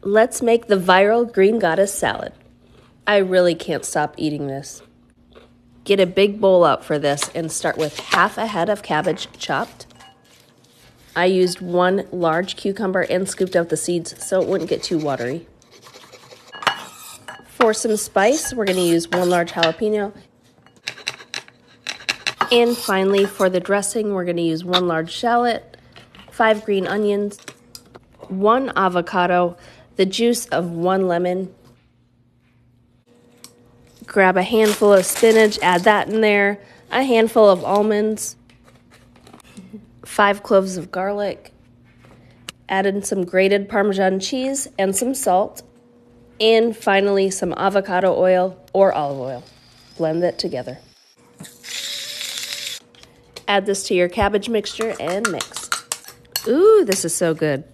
Let's make the viral green goddess salad. I really can't stop eating this. Get a big bowl out for this and start with half a head of cabbage chopped. I used 1 large cucumber and scooped out the seeds so it wouldn't get too watery. For some spice, we're going to use 1 large jalapeno. And finally, for the dressing, we're going to use 1 large shallot, 5 green onions, 1 avocado, the juice of 1 lemon. Grab a handful of spinach, add that in there, a handful of almonds, 5 cloves of garlic, add in some grated Parmesan cheese and some salt, and finally some avocado oil or olive oil. Blend that together. Add this to your cabbage mixture and mix. Ooh, this is so good.